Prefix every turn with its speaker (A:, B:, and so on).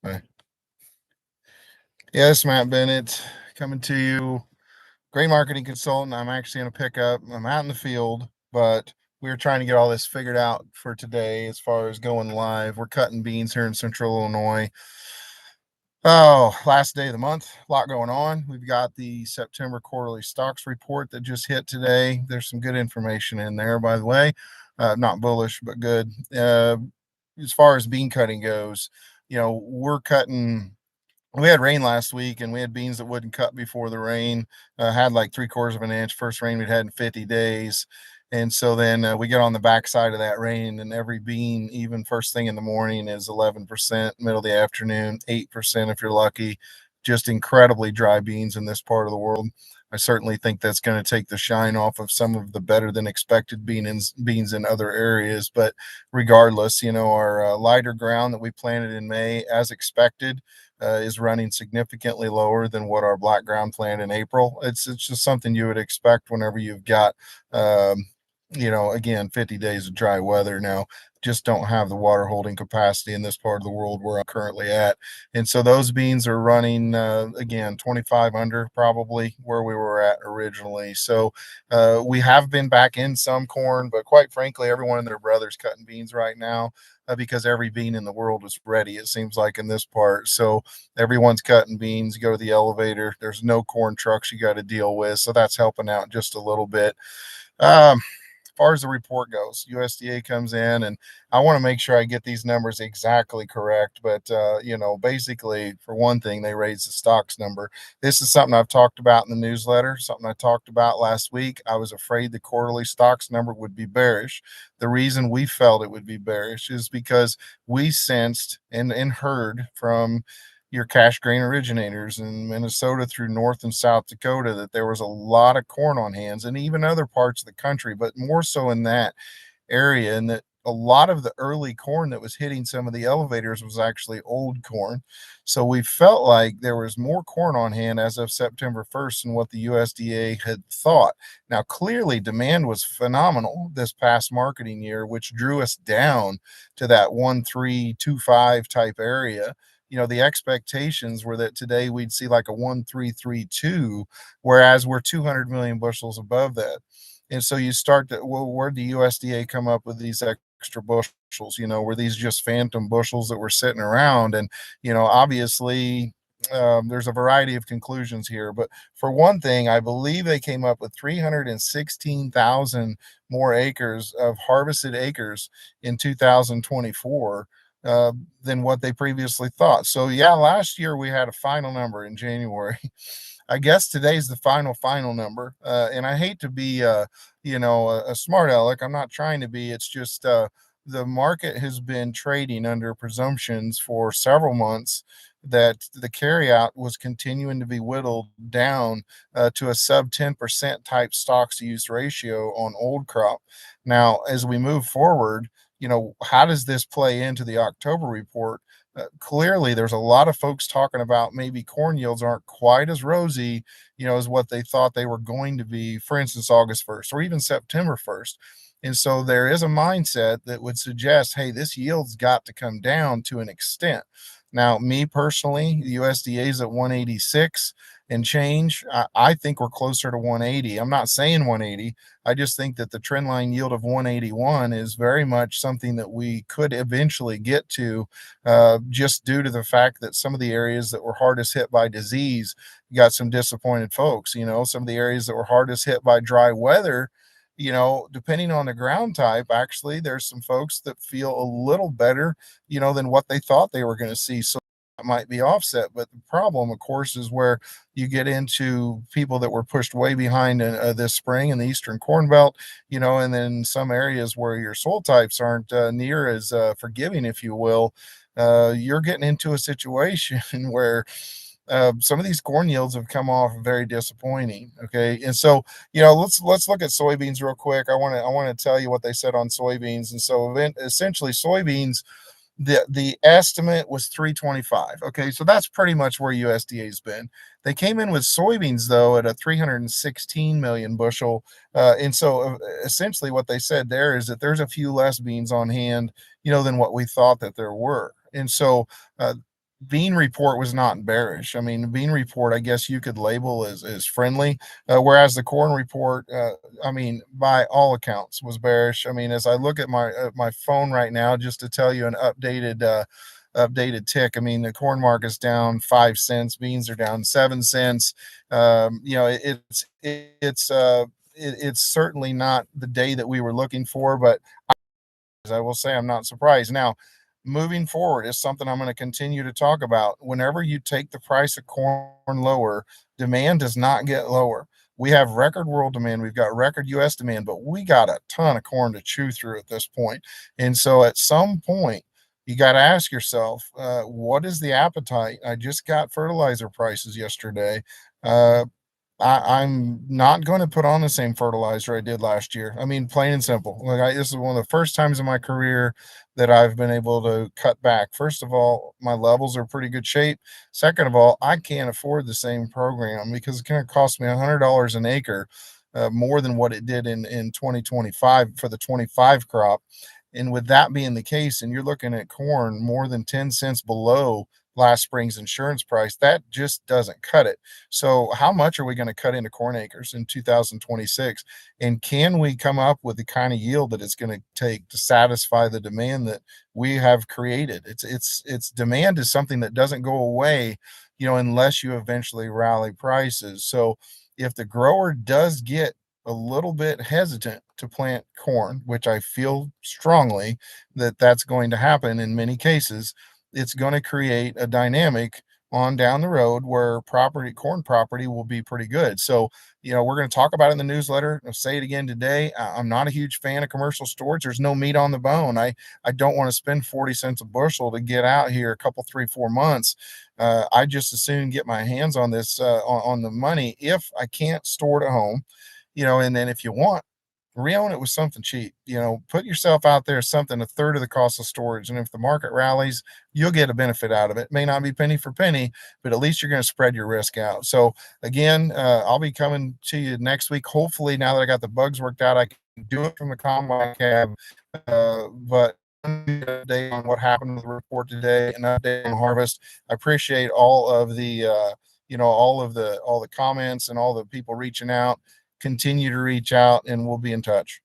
A: Right. Yes, Matt Bennett coming to you. Great marketing consultant. I'm actually going to pick up. I'm out in the field, but we were trying to get all this figured out for today as far as going live. We're cutting beans here in Central Illinois. Oh, last day of the month, a lot going on. We've got the September quarterly stocks report that just hit today. There's some good information in there, by the way. Not bullish, but good. As far as bean cutting goes, we're cutting. We had rain last week, and we had beans that wouldn't cut before the rain. Had like 3/4 of an inch, first rain we'd had in 50 days. And so then we get on the backside of that rain, and every bean, even first thing in the morning, is 11%, middle of the afternoon, 8% if you're lucky. Just incredibly dry beans in this part of the world. I certainly think that's going to take the shine off of some of the better than expected beans in other areas. But regardless, our lighter ground that we planted in May, as expected, is running significantly lower than what our black ground plant in April. It's just something you would expect whenever you've got, again, 50 days of dry weather. Now, just don't have the water holding capacity in this part of the world where I'm currently at. And so those beans are running, again, 25 under probably where we were at originally. So we have been back in some corn, but quite frankly, everyone and their brother's cutting beans right now because every bean in the world is ready, it seems like, in this part. So everyone's cutting beans. You go to the elevator, there's no corn trucks you got to deal with. So that's helping out just a little bit. As far as the report goes, USDA comes in, and I want to make sure I get these numbers exactly correct. But, basically, for one thing, they raised the stocks number. This is something I've talked about in the newsletter, something I talked about last week. I was afraid the quarterly stocks number would be bearish. The reason we felt it would be bearish is because we sensed and heard from your cash grain originators in Minnesota through North and South Dakota that there was a lot of corn on hands, and even other parts of the country, but more so in that area, and that a lot of the early corn that was hitting some of the elevators was actually old corn. So we felt like there was more corn on hand as of September 1st than what the USDA had thought. Now, clearly, demand was phenomenal this past marketing year, which drew us down to that 1,325 type area. The expectations were that today we'd see like a 1,332, whereas we're 200 million bushels above that. And so you start to, well, where'd the USDA come up with these extra bushels? Were these just phantom bushels that were sitting around? And, obviously, there's a variety of conclusions here. But for one thing, I believe they came up with 316,000 more acres of harvested acres in 2024 than what they previously thought. So, yeah, last year we had a final number in January. I guess today's the final number. And I hate to be, a smart aleck. I'm not trying to be. It's just the market has been trading under presumptions for several months that the carryout was continuing to be whittled down to a sub 10% type stocks to use ratio on old crop. Now, as we move forward, how does this play into the October report? Clearly, there's a lot of folks talking about maybe corn yields aren't quite as rosy, as what they thought they were going to be, for instance, August 1st or even September 1st. And so there is a mindset that would suggest, hey, this yield's got to come down to an extent. Now, me personally, the USDA is at 186 and change. I think we're closer to 180. I'm not saying 180. I just think that the trend line yield of 181 is very much something that we could eventually get to, just due to the fact that some of the areas that were hardest hit by disease got some disappointed folks. Some of the areas that were hardest hit by dry weather, depending on the ground type, actually, there's some folks that feel a little better, than what they thought they were going to see. So that might be offset. But the problem, of course, is where you get into people that were pushed way behind this spring in the Eastern Corn Belt, and then some areas where your soil types aren't near as forgiving, if you will. You're getting into a situation where some of these corn yields have come off very disappointing. Okay, and so let's look at soybeans real quick. I want to tell you what they said on soybeans. And so essentially, soybeans, the estimate was 325. Okay, so that's pretty much where USDA's been. They came in with soybeans though at a 316 million bushel, and so essentially what they said there is that there's a few less beans on hand, than what we thought that there were. And so Bean report was not bearish. I mean, the bean report, I guess you could label as friendly, whereas the corn report, I mean, by all accounts, was bearish. I mean, as I look at my phone right now, just to tell you an updated tick. I mean, the corn market's down 5 cents, beans are down 7 cents. You know, it's certainly not the day that we were looking for, but I will say I'm not surprised. Now, moving forward is something I'm going to continue to talk about. Whenever you take the price of corn lower, demand does not get lower. We have record world demand, we've got record US demand, but we got a ton of corn to chew through at this point. And so at some point, you got to ask yourself, what is the appetite? I just got fertilizer prices yesterday. Uh, I'm not going to put on the same fertilizer I did last year. I mean, plain and simple. This is one of the first times in my career that I've been able to cut back. First of all, my levels are pretty good shape. Second of all, I can't afford the same program because it's going to cost me $100 an acre, more than what it did in 2025 for the 25 crop. And with that being the case, and you're looking at corn more than 10 cents below last spring's insurance price, that just doesn't cut it. So, how much are we going to cut into corn acres in 2026? And can we come up with the kind of yield that it's going to take to satisfy the demand that we have created? It's demand is something that doesn't go away, you know, unless you eventually rally prices. So, if the grower does get a little bit hesitant to plant corn, which I feel strongly that that's going to happen in many cases, it's going to create a dynamic on down the road where corn property will be pretty good. So, you know, we're going to talk about it in the newsletter. I'll say it again today. I'm not a huge fan of commercial storage. There's no meat on the bone. I don't want to spend 40 cents a bushel to get out here a couple, 3, 4 months. I just as soon get my hands on this, on the money if I can't store it at home, you know, and then if you want, re-own it with something cheap. You know, put yourself out there something a third of the cost of storage. And if the market rallies, you'll get a benefit out of it. May not be penny for penny, but at least you're going to spread your risk out. So again, I'll be coming to you next week. Hopefully, now that I got the bugs worked out, I can do it from the combine cab. But update on what happened with the report today, and update on harvest. I appreciate all of the all the comments and all the people reaching out. Continue to reach out, and we'll be in touch.